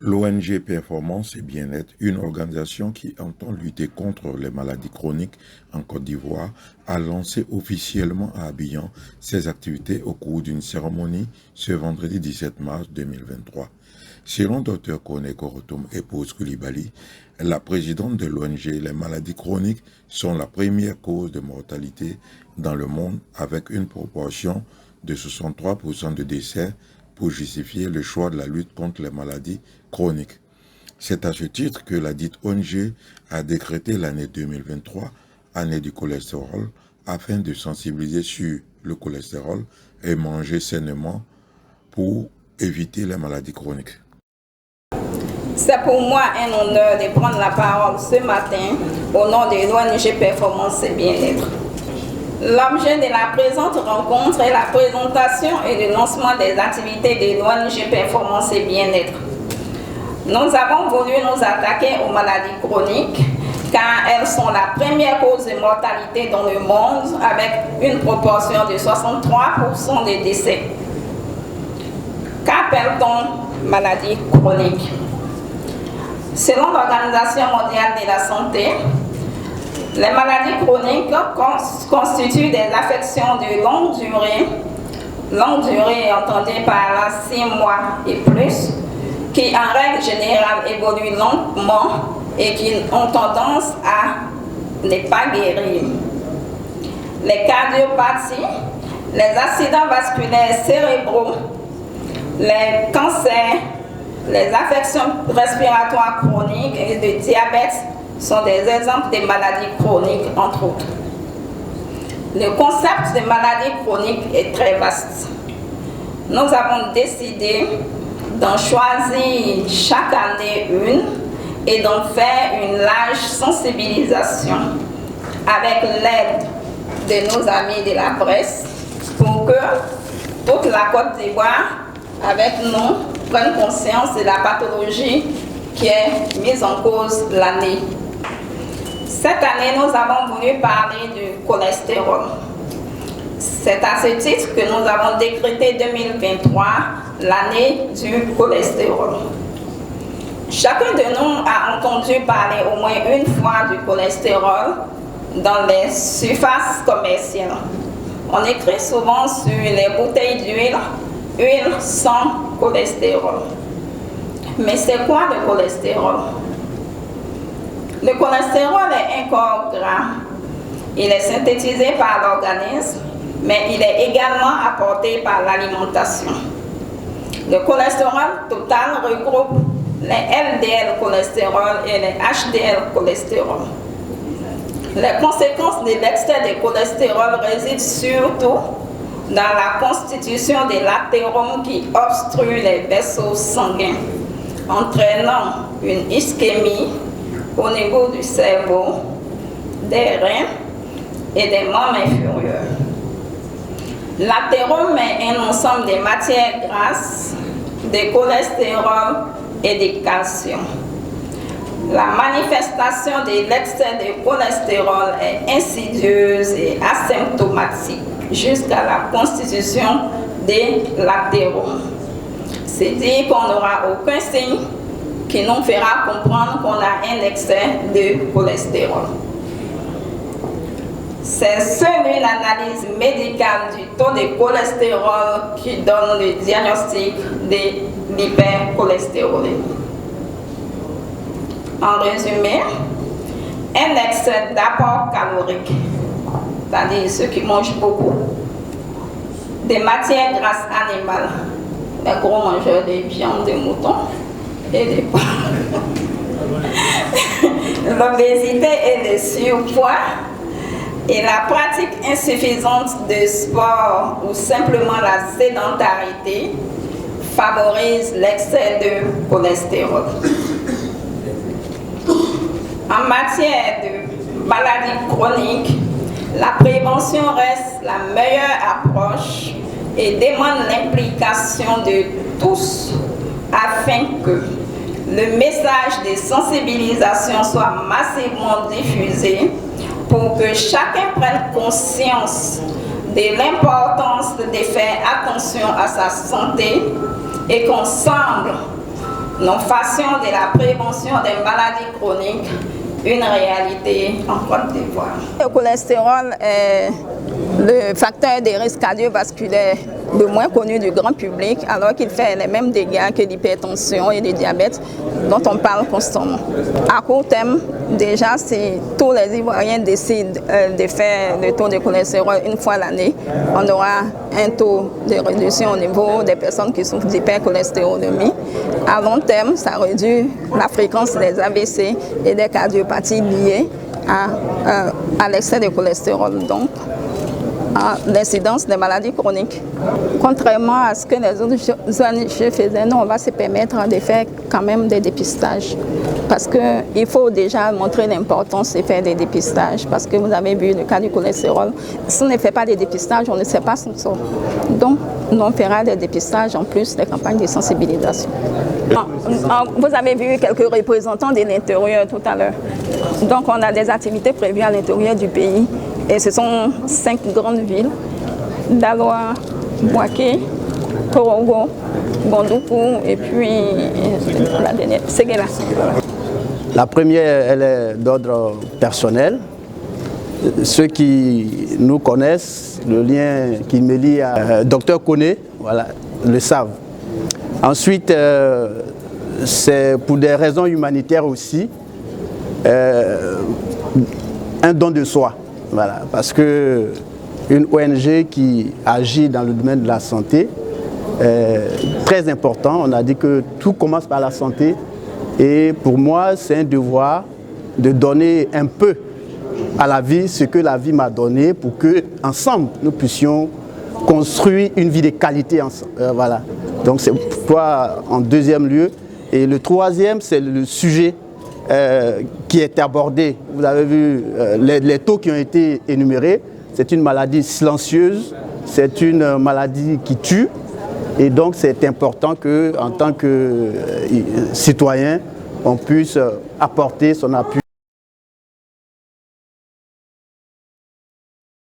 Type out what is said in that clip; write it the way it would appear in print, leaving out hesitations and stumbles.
L'ONG Performance et Bien-être, une organisation qui entend lutter contre les maladies chroniques en Côte d'Ivoire, a lancé officiellement à Abidjan ses activités au cours d'une cérémonie ce vendredi 17 mars 2023. Selon Dr Kone Korotoum Épouse Koulibaly, la présidente de l'ONG, les maladies chroniques sont la première cause de mortalité dans le monde avec une proportion de 63% de décès pour justifier le choix de la lutte contre les maladies chroniques. C'est à ce titre que la dite ONG a décrété l'année 2023, année du cholestérol, afin de sensibiliser sur le cholestérol et manger sainement pour éviter les maladies chroniques. C'est pour moi un honneur de prendre la parole ce matin au nom de l'ONG Performance et Bien-être. L'objet de la présente rencontre est la présentation et le lancement des activités de l'ONG Performance et Bien-être. Nous avons voulu nous attaquer aux maladies chroniques car elles sont la première cause de mortalité dans le monde avec une proportion de 63% de décès. Qu'appelle-t-on maladie chronique? Selon l'Organisation mondiale de la santé, les maladies chroniques constituent des affections de longue durée entendue par là 6 mois et plus, qui en règle générale évoluent lentement et qui ont tendance à ne pas guérir. Les cardiopathies, les accidents vasculaires cérébraux, les cancers, les affections respiratoires chroniques et le diabète sont des exemples de maladies chroniques, entre autres. Le concept de maladie chronique est très vaste. Nous avons décidé d'en choisir chaque année une et d'en faire une large sensibilisation avec l'aide de nos amis de la presse pour que toute la Côte d'Ivoire, avec nous, prenne conscience de la pathologie qui est mise en cause l'année. Cette année, nous avons voulu parler du cholestérol. C'est à ce titre que nous avons décrété 2023 l'année du cholestérol. Chacun de nous a entendu parler au moins une fois du cholestérol dans les surfaces commerciales. On écrit souvent sur les bouteilles d'huile, huile sans cholestérol. Mais c'est quoi le cholestérol? Le cholestérol est un corps gras. Il est synthétisé par l'organisme, mais il est également apporté par l'alimentation. Le cholestérol total regroupe les LDL cholestérol et les HDL cholestérol. Les conséquences de l'excès de cholestérol résident surtout dans la constitution des latérome qui obstruent les vaisseaux sanguins, entraînant une ischémie au niveau du cerveau, des reins et des membres inférieurs. L'athérome est un ensemble de matières grasses, de cholestérol et de calcium. La manifestation de l'excès de cholestérol est insidieuse et asymptomatique jusqu'à la constitution des latérome. C'est dire qu'on n'aura aucun signe qui nous fera comprendre qu'on a un excès de cholestérol. C'est seule une analyse médicale du taux de cholestérol qui donne le diagnostic de l'hypercholestérolémie. En résumé, un excès d'apport calorique, c'est-à-dire ceux qui mangent beaucoup, des matières grasses animales, les gros mangeurs de viande de mouton et des porcs, l'obésité et le surpoids, et la pratique insuffisante de sport ou simplement la sédentarité favorise l'excès de cholestérol. En matière de maladies chroniques, la prévention reste la meilleure approche et demande l'implication de tous afin que le message de sensibilisation soit massivement diffusé pour que chacun prenne conscience de l'importance de faire attention à sa santé et qu'ensemble, nous fassions de la prévention des maladies chroniques une réalité en Côte d'Ivoire. Le cholestérol est le facteur des risques cardiovasculaires le moins connu du grand public, alors qu'il fait les mêmes dégâts que l'hypertension et le diabète dont on parle constamment. À court terme, déjà, si tous les Ivoiriens décident de faire le taux de cholestérol une fois l'année, on aura un taux de réduction au niveau des personnes qui souffrent d'hypercholestérolémie. À long terme, ça réduit la fréquence des AVC et des cardiopathies liées à l'excès de cholestérol, donc à l'incidence des maladies chroniques. Contrairement à ce que les autres ONG faisaient, nous, on va se permettre de faire quand même des dépistages. Parce qu'il faut déjà montrer l'importance de faire des dépistages. Parce que vous avez vu le cas du cholestérol. Si on ne fait pas des dépistages, on ne sait pas ce qu'on sort. Donc, nous, on fera des dépistages en plus des campagnes de sensibilisation. Vous avez vu quelques représentants de l'intérieur tout à l'heure. Donc, on a des activités prévues à l'intérieur du pays. Et ce sont 5 grandes villes, Daloa, Bouaké, Korogo, Gondoukou et puis la dernière, Séguéla. La première, elle est d'ordre personnel. Ceux qui nous connaissent, le lien qui me lie à Dr Koné, voilà, le savent. Ensuite, c'est pour des raisons humanitaires aussi, un don de soi. Voilà, parce que une ONG qui agit dans le domaine de la santé est très important. On a dit que tout commence par la santé et pour moi c'est un devoir de donner un peu à la vie ce que la vie m'a donné pour que ensemble nous puissions construire une vie de qualité. Voilà. Donc c'est pourquoi en deuxième lieu. Et le troisième, c'est le sujet qui est abordé. Vous avez vu les taux qui ont été énumérés. C'est une maladie silencieuse, c'est une maladie qui tue. Et donc c'est important qu'en tant que citoyen, on puisse apporter son appui.